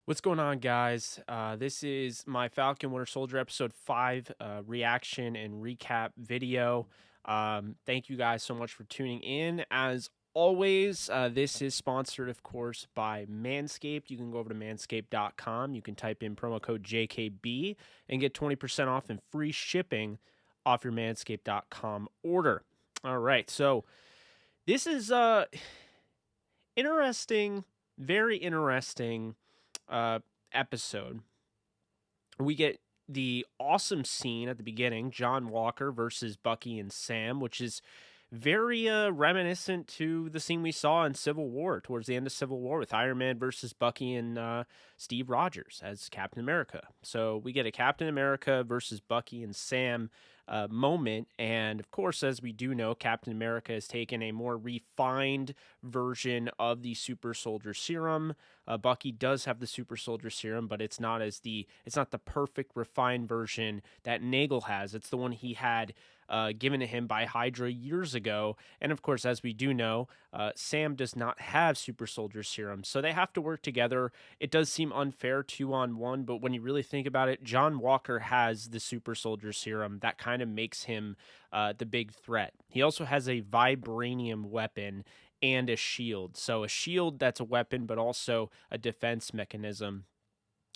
What's going on, guys? This is my Falcon Winter Soldier episode 5 reaction and recap video. Thank you guys so much for tuning in. As always, this is sponsored, of course, by Manscaped. You can go over to manscaped.com. You can type in promo code JKB and get 20% off and free shipping off your manscaped.com order. All right, so this is interesting, very interesting episode. We get the awesome scene at the beginning, John Walker versus Bucky and Sam, which is very reminiscent to the scene we saw in Civil War, towards the end of Civil War, with Iron Man versus Bucky and Steve Rogers as Captain America. So we get a Captain America versus Bucky and Sam moment. And of course, as we do know, Captain America has taken a more refined version of the super soldier serum. Bucky does have the super soldier serum, but it's not the perfect refined version that Nagel has. It's the one he had given to him by Hydra years ago. And of course, as we do know, Sam does not have super soldier serum, so they have to work together. It does seem unfair 2-on-1, but when you really think about it, John Walker has the super soldier serum. That kind of makes him the big threat. He also has a vibranium weapon and a shield. So a shield that's a weapon, but also a defense mechanism.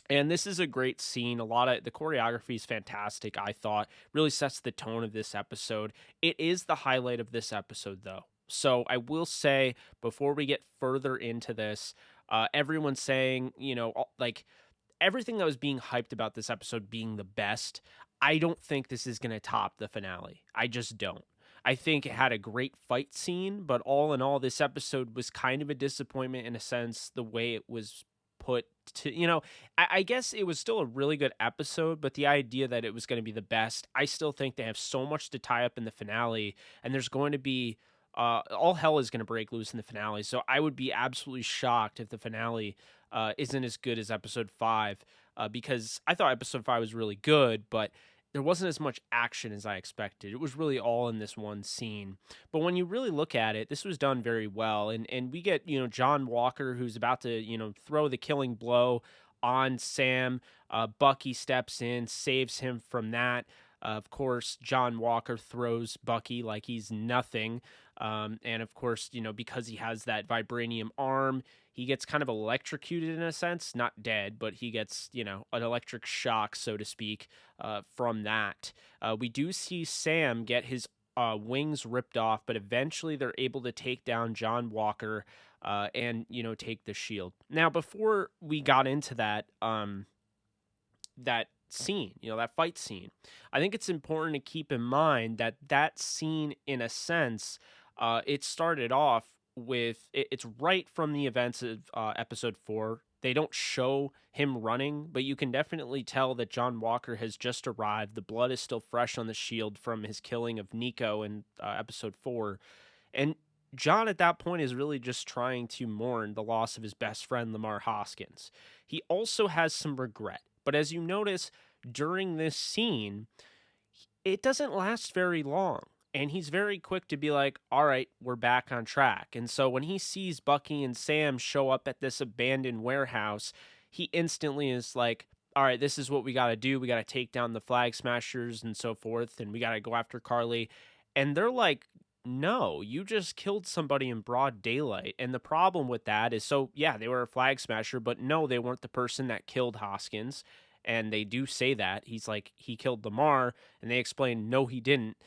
And this is a great scene. A lot of the choreography is fantastic, I thought. Really sets the tone of this episode. It is the highlight of this episode, though. So I will say, before we get further into this, everyone's saying, like everything that was being hyped about this episode being the best, I don't think this is going to top the finale. I just don't. I think it had a great fight scene, but all in all, this episode was kind of a disappointment in a sense, the way it was put to, I guess it was still a really good episode, but the idea that it was going to be the best, I still think they have so much to tie up in the finale, and there's going to be all hell is going to break loose in the finale. So I would be absolutely shocked if the finale isn't as good as episode 5, because I thought episode 5 was really good, but there wasn't as much action as I expected. It was really all in this one scene. But when you really look at it, this was done very well. And we get, John Walker, who's about to, throw the killing blow on Sam. Bucky steps in, saves him from that. Of course, John Walker throws Bucky like he's nothing. And of course, because he has that vibranium arm, he gets kind of electrocuted in a sense, not dead, but he gets, an electric shock, so to speak, from that. We do see Sam get his wings ripped off, but eventually they're able to take down John Walker and, take the shield. Now, before we got into that, that scene, that fight scene, I think it's important to keep in mind that scene, in a sense, it started off with it's right from the events of episode 4. They don't show him running, but you can definitely tell that John Walker has just arrived. The blood is still fresh on the shield from his killing of Nico in episode 4. And John at that point is really just trying to mourn the loss of his best friend, Lamar Hoskins. He also has some regret, but as you notice during this scene, it doesn't last very long. And he's very quick to be like, all right, we're back on track. And so when he sees Bucky and Sam show up at this abandoned warehouse, he instantly is like, all right, this is what we got to do. We got to take down the Flag Smashers and so forth. And we got to go after Carly. And they're like, no, you just killed somebody in broad daylight. And the problem with that is, so yeah, they were a Flag Smasher, but no, they weren't the person that killed Hoskins. And they do say that. He's like, he killed Lamar. And they explain, no, he didn't.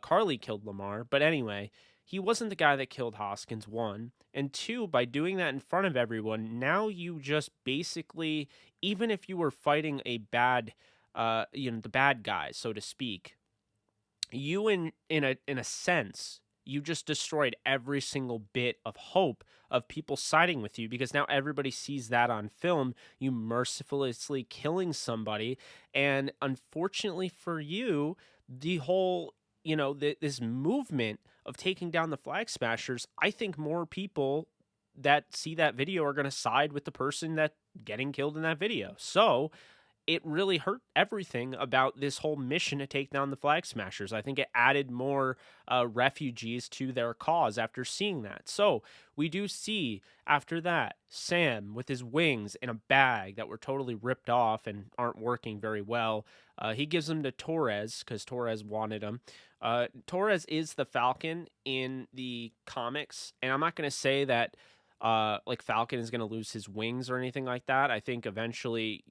Carly killed Lamar, but anyway, he wasn't the guy that killed Hoskins, 1. And 2, by doing that in front of everyone, now you just basically, even if you were fighting a bad, the bad guy, so to speak, you in a sense, you just destroyed every single bit of hope of people siding with you, because now everybody sees that on film, you mercilessly killing somebody. And unfortunately for you, the whole this movement of taking down the Flag Smashers, I think more people that see that video are going to side with the person that getting killed in that video. So it really hurt everything about this whole mission to take down the Flag Smashers. I think it added more refugees to their cause after seeing that. So we do see after that Sam with his wings in a bag that were totally ripped off and aren't working very well. He gives them to Torres because Torres wanted them. Torres is the Falcon in the comics, and I'm not going to say that like Falcon is going to lose his wings or anything like that. I think eventually,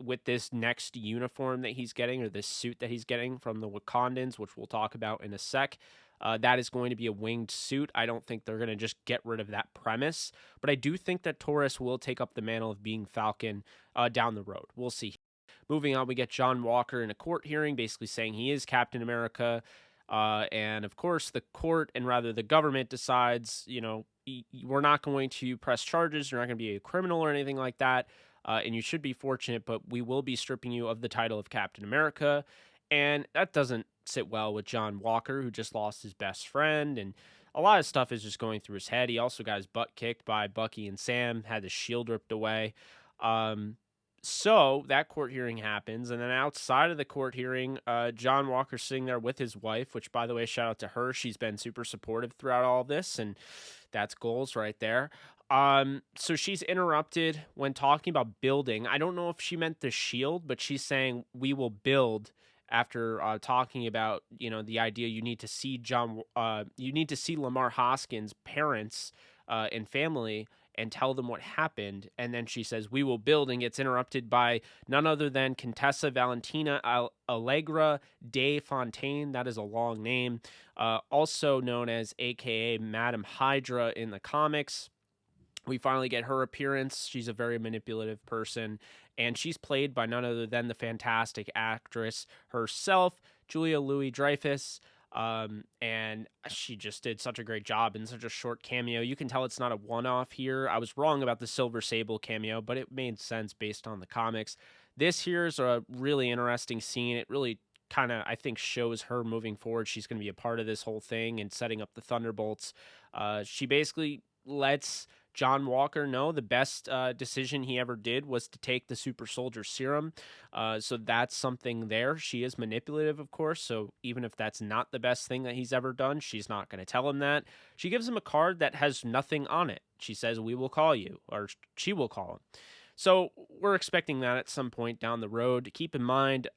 with this next uniform that he's getting, or this suit that he's getting from the Wakandans, which we'll talk about in a sec, that is going to be a winged suit. I don't think they're going to just get rid of that premise, but I do think that Taurus will take up the mantle of being Falcon down the road. We'll see. Moving on, we get John Walker in a court hearing, basically saying he is Captain America. And of course, the court, and rather the government, decides, we're not going to press charges. You're not going to be a criminal or anything like that. And you should be fortunate, but we will be stripping you of the title of Captain America. And that doesn't sit well with John Walker, who just lost his best friend. And a lot of stuff is just going through his head. He also got his butt kicked by Bucky and Sam, had the shield ripped away. So that court hearing happens, and then outside of the court hearing, John Walker's sitting there with his wife, which, by the way, shout out to her. She's been super supportive throughout all of this, and that's goals right there. So she's interrupted when talking about building. I don't know if she meant the shield, but she's saying we will build after talking about, the idea you need to see Lamar Hoskins' parents and family and tell them what happened. And then she says, we will build, and gets interrupted by none other than Contessa Valentina Allegra de Fontaine. That is a long name. Also known as AKA Madam Hydra in the comics. We finally get her appearance. She's a very manipulative person, and she's played by none other than the fantastic actress herself, Julia Louis-Dreyfus. And she just did such a great job in such a short cameo. You can tell it's not a one-off here. I was wrong about the Silver Sable cameo, but it made sense based on the comics. This here is a really interesting scene. It really kind of, I think, shows her moving forward. She's going to be a part of this whole thing and setting up the Thunderbolts. She basically lets John Walker know the best decision he ever did was to take the super soldier serum. So that's something there. She is manipulative, of course. So even if that's not the best thing that he's ever done, she's not going to tell him that. She gives him a card that has nothing on it. She says, we will call you, or she will call him. So we're expecting that at some point down the road. Keep in mind,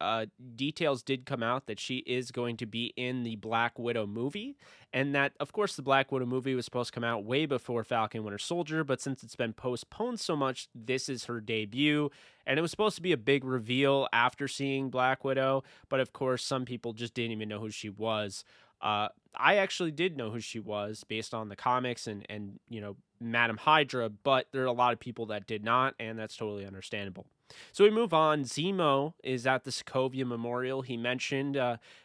details did come out that she is going to be in the Black Widow movie, and that, of course, the Black Widow movie was supposed to come out way before Falcon and Winter Soldier, but since it's been postponed so much, this is her debut, and it was supposed to be a big reveal after seeing Black Widow, but of course, some people just didn't even know who she was. I actually did know who she was based on the comics and Madam Hydra, but there are a lot of people that did not, and that's totally understandable. So we move on. Zemo is at the Sokovia Memorial. He mentioned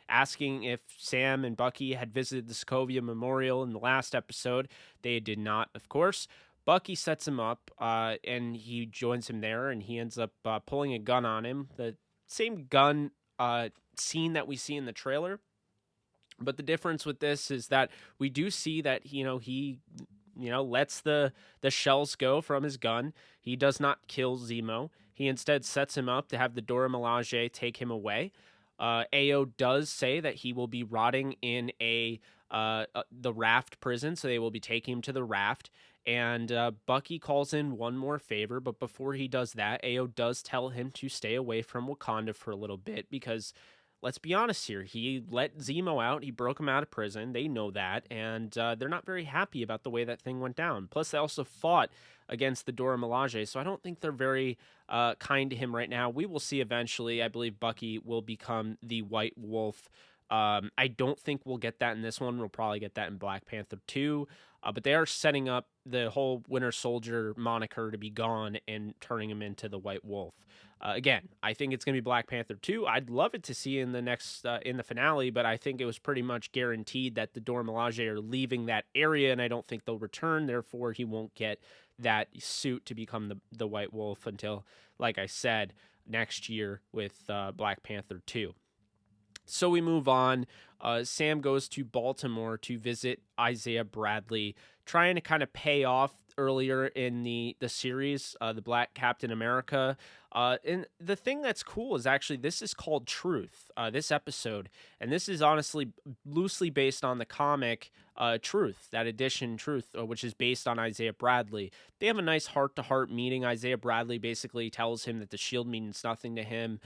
asking if Sam and Bucky had visited the Sokovia Memorial in the last episode. They did not, of course. Bucky sets him up, and he joins him there, and he ends up pulling a gun on him. The same gun scene that we see in the trailer. But the difference with this is that we do see that, he lets the shells go from his gun. He does not kill Zemo. He instead sets him up to have the Dora Milaje take him away. AO does say that he will be rotting in the raft prison, so they will be taking him to the raft. And Bucky calls in one more favor, but before he does that, AO does tell him to stay away from Wakanda for a little bit because, let's be honest here, he let Zemo out, he broke him out of prison, they know that, and they're not very happy about the way that thing went down. Plus, they also fought against the Dora Milaje, so I don't think they're very kind to him right now. We will see eventually. I believe Bucky will become the White Wolf. I don't think we'll get that in this one. We'll probably get that in Black Panther 2, but they are setting up the whole Winter Soldier moniker to be gone and turning him into the White Wolf. Again, I think it's going to be Black Panther 2. I'd love it to see in the next in the finale, but I think it was pretty much guaranteed that the Dora Milaje are leaving that area, and I don't think they'll return. Therefore, he won't get that suit to become the White Wolf until, like I said, next year with Black Panther 2. So we move on. Sam goes to Baltimore to visit Isaiah Bradley, trying to kind of pay off earlier in the series, the Black Captain America. And the thing that's cool is actually this is called Truth, this episode, and this is honestly loosely based on the comic Truth, that edition Truth, which is based on Isaiah Bradley. They have a nice heart-to-heart meeting. Isaiah Bradley basically tells him that the shield means nothing to him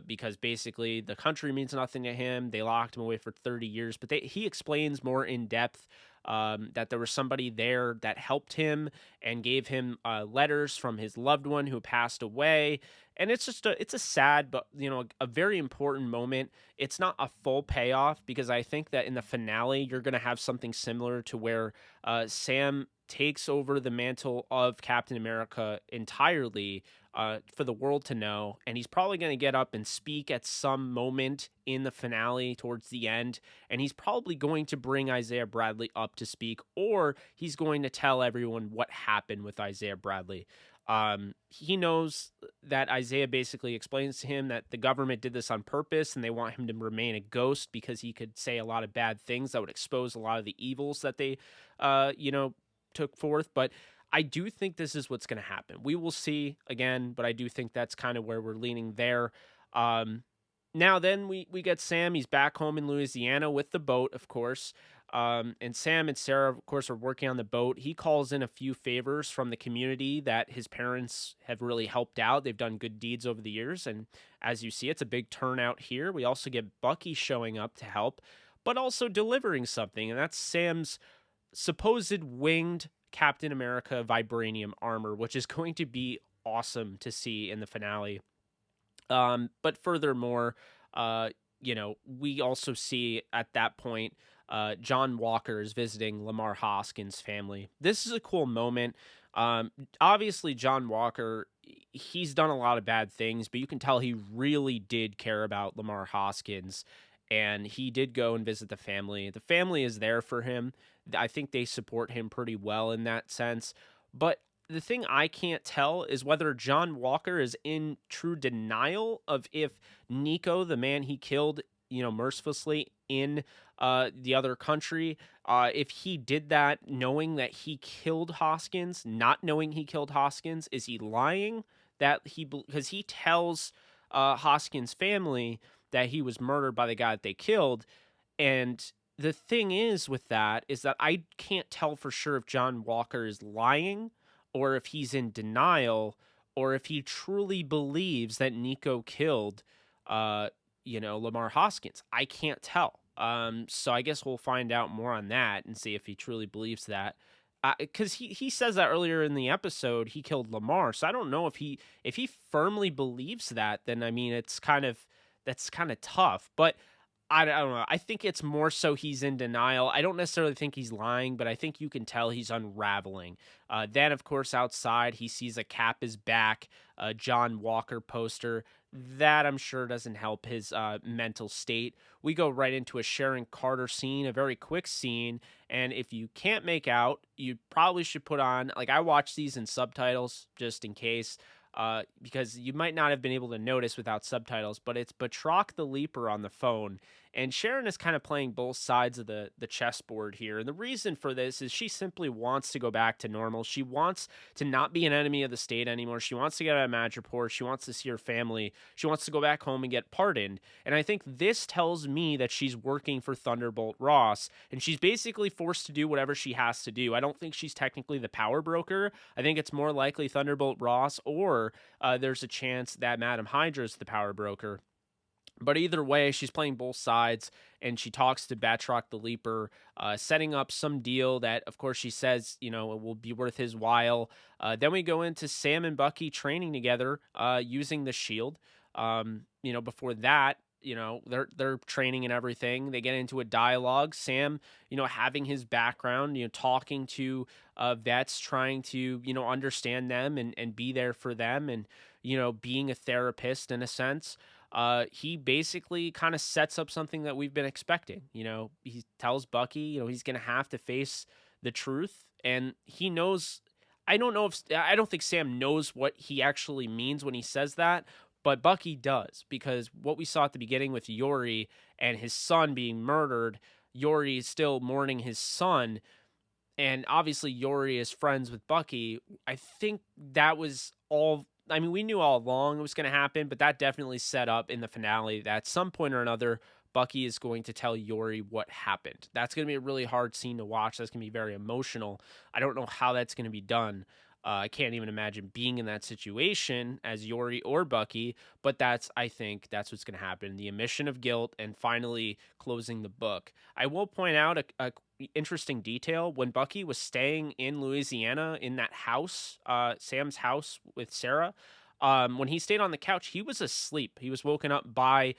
because basically the country means nothing to him. They locked him away for 30 years, but he explains more in depth that there was somebody there that helped him and gave him letters from his loved one who passed away. And it's just it's a sad, but a very important moment. It's not a full payoff because I think that in the finale, you're going to have something similar to where Sam takes over the mantle of Captain America entirely for the world to know. And he's probably going to get up and speak at some moment in the finale towards the end. And he's probably going to bring Isaiah Bradley up to speak, or he's going to tell everyone what happened with Isaiah Bradley. He knows that Isaiah basically explains to him that the government did this on purpose and they want him to remain a ghost because he could say a lot of bad things that would expose a lot of the evils that they, took forth. But I do think this is what's going to happen. We will see again, but I do think that's kind of where we're leaning there. Now then we get Sam. He's back home in Louisiana with the boat, of course. And Sam and Sarah, of course, are working on the boat. He calls in a few favors from the community that his parents have really helped out. They've done good deeds over the years. And as you see, it's a big turnout here. We also get Bucky showing up to help, but also delivering something. And that's Sam's supposed winged Captain America vibranium armor, which is going to be awesome to see in the finale. But furthermore, we also see at that point, John Walker is visiting Lamar Hoskins' family. This is a cool moment. Obviously, John Walker, he's done a lot of bad things, but you can tell he really did care about Lamar Hoskins, and he did go and visit the family. The family is there for him. I think they support him pretty well in that sense. But the thing I can't tell is whether John Walker is in true denial of if Nico, the man he killed, mercilessly in the other country, if he did that knowing that he killed Hoskins, not knowing he killed Hoskins, is he lying? Because he tells Hoskins' family that he was murdered by the guy that they killed. And the thing is with that is that I can't tell for sure if John Walker is lying or if he's in denial or if he truly believes that Nico killed, Lamar Hoskins. I can't tell. So I guess we'll find out more on that and see if he truly believes that. Because he says that earlier in the episode he killed Lamar. So I don't know if he firmly believes that. Then I mean that's kind of tough. But I don't know. I think it's more so he's in denial. I don't necessarily think he's lying, but I think you can tell he's unraveling. Then, of course, outside, he sees a Cap is back, John Walker poster. That, I'm sure, doesn't help his mental state. We go right into a Sharon Carter scene, a very quick scene. And if you can't make out, you probably should put on, I watch these in subtitles just in case. Because you might not have been able to notice without subtitles, but it's Batroc the Leaper on the phone. And Sharon is kind of playing both sides of the chessboard here. And the reason for this is she simply wants to go back to normal. She wants to not be an enemy of the state anymore. She wants to get out of Madripoor. She wants to see her family. She wants to go back home and get pardoned. And I think this tells me that she's working for Thunderbolt Ross. And she's basically forced to do whatever she has to do. I don't think she's technically the power broker. I think it's more likely Thunderbolt Ross, or there's a chance that Madam Hydra is the power broker. But either way, she's playing both sides, and she talks to Batroc the Leaper, setting up some deal that, of course, she says, it will be worth his while. Then we go into Sam and Bucky training together using the shield. Before that, they're training and everything. They get into a dialogue. Sam, having his background, talking to vets, trying to, understand them and be there for them and, being a therapist in a sense. He basically kind of sets up something that we've been expecting. He tells Bucky, he's going to have to face the truth, and he knows. I don't think Sam knows what he actually means when he says that, but Bucky does, because what we saw at the beginning with Yori and his son being murdered. Yori is still mourning his son, and obviously Yori is friends with Bucky. I think that was all. I mean, we knew all along it was going to happen, but that definitely set up in the finale that at some point or another, Bucky is going to tell Yori what happened. That's going to be a really hard scene to watch. That's going to be very emotional. I don't know how that's going to be done. I can't even imagine being in that situation as Yori or Bucky, but I think that's what's going to happen. The admission of guilt and finally closing the book. I will point out a interesting detail. When Bucky was staying in Louisiana in that house, Sam's house with Sarah, when he stayed on the couch, he was asleep. He was woken up by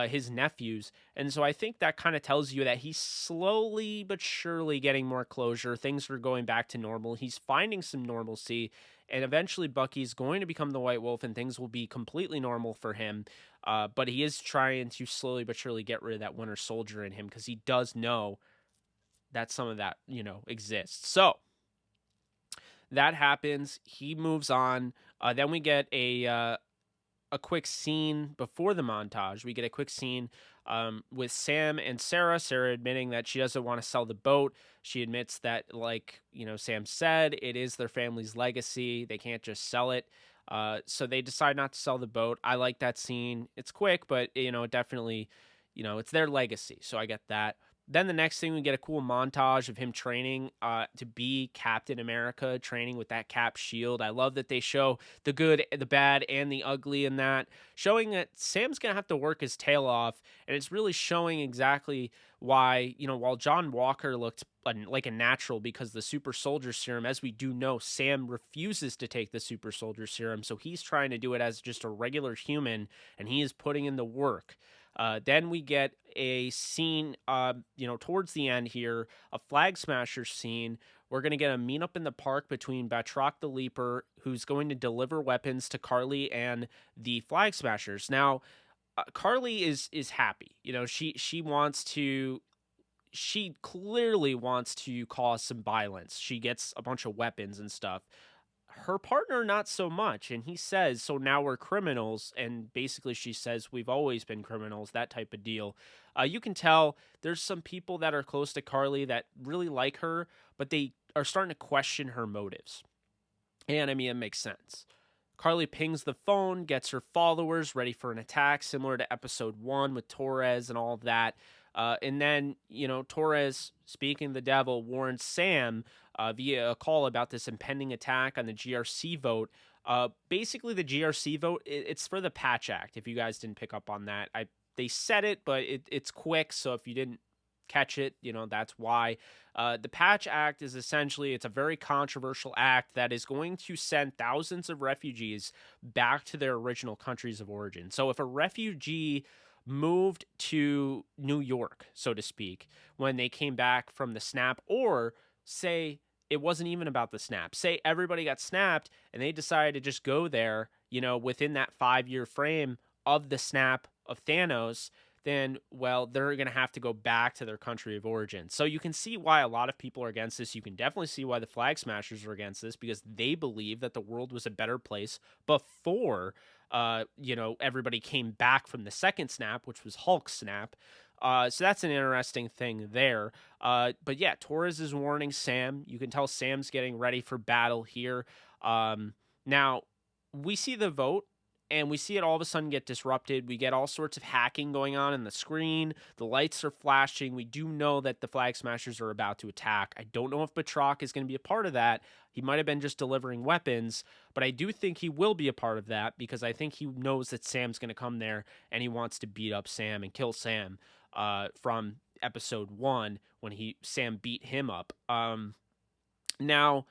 his nephews. And so I think that kind of tells you that he's slowly but surely getting more closure. Things are going back to normal. He's finding some normalcy. And eventually Bucky's going to become the White Wolf and things will be completely normal for him. But he is trying to slowly but surely get rid of that Winter Soldier in him because he does know that some of that, exists. So that happens. He moves on. Then we get a quick scene before the montage. We get a quick scene with Sam and Sarah. Sarah admitting that she doesn't want to sell the boat. She admits that, like, Sam said, it is their family's legacy. They can't just sell it. So they decide not to sell the boat. I like that scene. It's quick, but, it definitely, it's their legacy. So I get that. Then the next thing, we get a cool montage of him training to be Captain America, training with that Cap shield. I love that they show the good, the bad, and the ugly in that, showing that Sam's going to have to work his tail off, and it's really showing exactly why, while John Walker looked like a natural because the super soldier serum, as we do know, Sam refuses to take the super soldier serum, so he's trying to do it as just a regular human, and he is putting in the work. Then we get a scene, towards the end here, a Flag Smasher scene. We're going to get a meetup in the park between Batroc the Leaper, who's going to deliver weapons to Carly and the Flag Smashers. Now, Carly is happy. She clearly wants to cause some violence. She gets a bunch of weapons and stuff. Her partner, not so much. And he says, so now we're criminals. And basically she says, we've always been criminals, that type of deal. You can tell there's some people that are close to Carly that really like her, but they are starting to question her motives. And I mean, it makes sense. Carly pings the phone, gets her followers ready for an attack, similar to episode 1 with Torres and all of that. And then, Torres, speaking the devil, warns Sam via a call about this impending attack on the GRC vote. Basically, the GRC vote, it's for the Patch Act, if you guys didn't pick up on that. They said it, but it's quick, so if you didn't catch it, that's why. The Patch Act is essentially, it's a very controversial act that is going to send thousands of refugees back to their original countries of origin. So if a refugee moved to New York, so to speak, when they came back from the snap, or say it wasn't even about the snap, say everybody got snapped and they decided to just go there, within that 5-year frame of the snap of Thanos, then, well, they're going to have to go back to their country of origin. So you can see why a lot of people are against this. You can definitely see why the Flag Smashers are against this, because they believe that the world was a better place before everybody came back from the second snap, which was Hulk's snap. So that's an interesting thing there. But yeah, Torres is warning Sam. You can tell Sam's getting ready for battle here. Now, we see the vote, and we see it all of a sudden get disrupted. We get all sorts of hacking going on in the screen. The lights are flashing. We do know that the Flag Smashers are about to attack. I don't know if Batroc is going to be a part of that. He might have been just delivering weapons, but I do think he will be a part of that, because I think he knows that Sam's going to come there and he wants to beat up Sam and kill Sam from episode 1 when Sam beat him up. Now,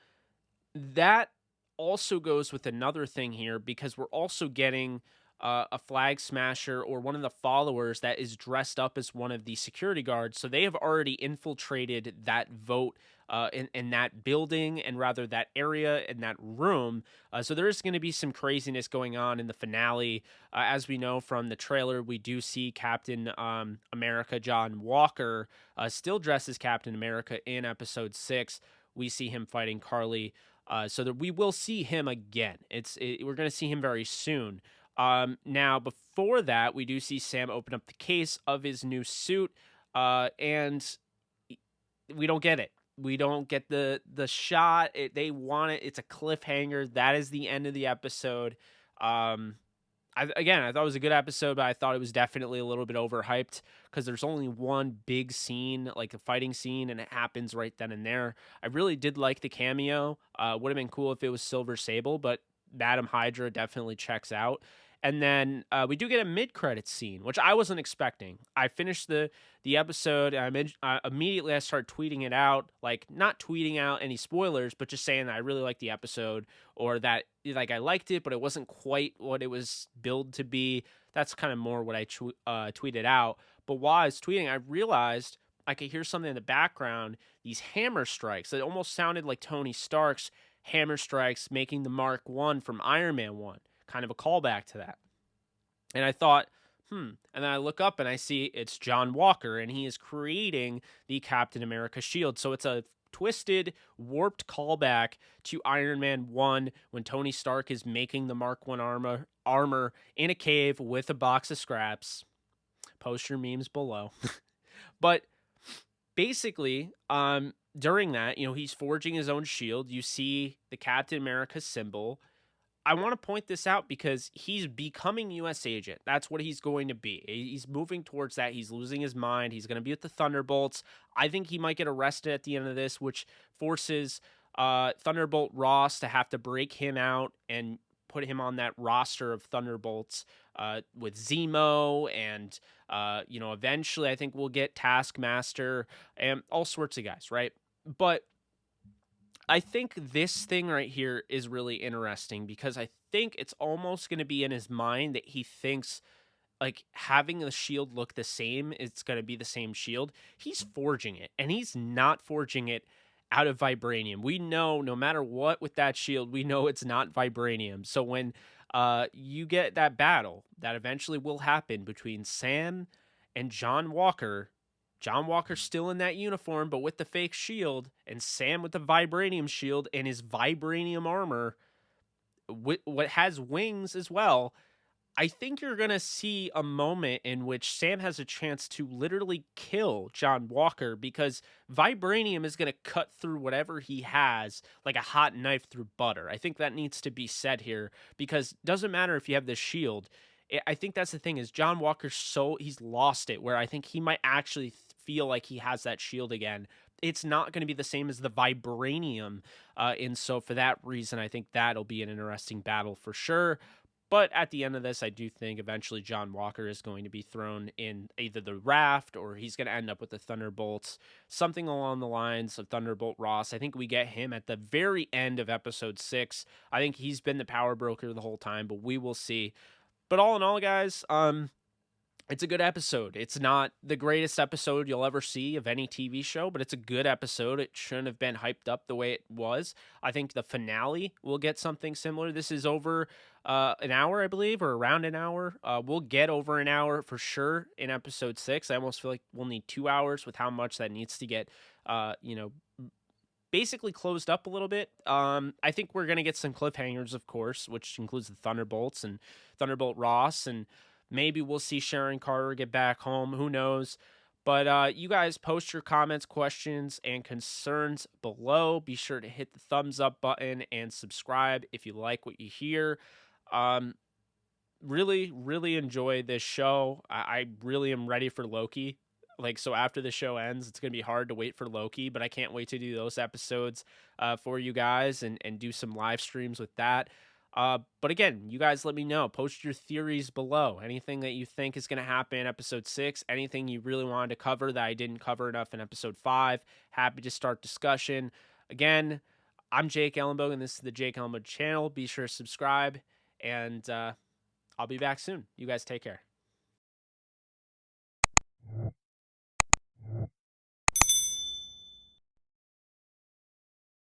that also goes with another thing here, because we're also getting a Flag Smasher or one of the followers that is dressed up as one of the security guards. So they have already infiltrated that vote in that building, and rather that area in that room. So there is going to be some craziness going on in the finale. As we know from the trailer, we do see Captain America John Walker still dressed as Captain America in episode 6. We see him fighting Carly. So that we will see him again. We're going to see him very soon. Now, before that, we do see Sam open up the case of his new suit, and we don't get it. We don't get the shot. They want it. It's a cliffhanger. That is the end of the episode. I thought it was a good episode, but I thought it was definitely a little bit overhyped because there's only one big scene, like a fighting scene, and it happens right then and there. I really did like the cameo. Would have been cool if it was Silver Sable, but Madam Hydra definitely checks out. And then we do get a mid-credits scene, which I wasn't expecting. I finished the episode, and immediately I started tweeting it out, like not tweeting out any spoilers, but just saying that I really liked the episode, or that like I liked it, but it wasn't quite what it was billed to be. That's kind of more what I tweeted out. But while I was tweeting, I realized I could hear something in the background, these hammer strikes. It almost sounded like Tony Stark's hammer strikes making the Mark I from Iron Man 1. Kind of a callback to that. And I thought, and then I look up and I see it's John Walker, and he is creating the Captain America shield. So it's a twisted, warped callback to Iron Man 1 when Tony Stark is making the Mark I armor in a cave with a box of scraps. Post your memes below. But basically, during that, he's forging his own shield. You see the Captain America symbol. I want to point this out because he's becoming U.S. agent. That's what he's going to be. He's moving towards that. He's losing his mind. He's going to be with the Thunderbolts. I think he might get arrested at the end of this, which forces Thunderbolt Ross to have to break him out and put him on that roster of Thunderbolts with Zemo, and eventually I think we'll get Taskmaster and all sorts of guys, right? But I think this thing right here is really interesting because I think it's almost going to be in his mind that he thinks like having the shield look the same, it's going to be the same shield. He's forging it, and he's not forging it out of vibranium. We know no matter what with that shield, we know it's not vibranium. So when you get that battle that eventually will happen between Sam and John Walker's still in that uniform, but with the fake shield, and Sam with the vibranium shield and his vibranium armor, what has wings as well. I think you're going to see a moment in which Sam has a chance to literally kill John Walker because vibranium is going to cut through whatever he has like a hot knife through butter. I think that needs to be said here because it doesn't matter if you have this shield. I think that's the thing is John Walker's he's lost it where I think he might actually feel like he has that shield again. It's not going to be the same as the vibranium. And so for that reason, I think that'll be an interesting battle for sure. But at the end of this, I do think eventually John Walker is going to be thrown in either the raft or he's going to end up with the Thunderbolts, something along the lines of Thunderbolt Ross. I think we get him at the very end of episode 6. I think he's been the power broker the whole time, but we will see. But all in all, guys, it's a good episode. It's not the greatest episode you'll ever see of any TV show, but it's a good episode. It shouldn't have been hyped up the way it was. I think the finale will get something similar. This is over an hour, I believe, or around an hour. We'll get over an hour for sure in episode 6. I almost feel like we'll need 2 hours with how much that needs to get, basically closed up a little bit. I think we're going to get some cliffhangers, of course, which includes the Thunderbolts and Thunderbolt Ross, and maybe we'll see Sharon Carter get back home. Who knows? But you guys post your comments, questions, and concerns below. Be sure to hit the thumbs up button and subscribe if you like what you hear. Really, really enjoy this show. I really am ready for Loki. So after the show ends, it's going to be hard to wait for Loki, but I can't wait to do those episodes for you guys and do some live streams with that. But again, you guys let me know. Post your theories below. Anything that you think is going to happen in episode 6, anything you really wanted to cover that I didn't cover enough in episode 5, happy to start discussion. Again, I'm Jake Ellenbogen. This is the Jake Ellenbogen channel. Be sure to subscribe, and I'll be back soon. You guys take care.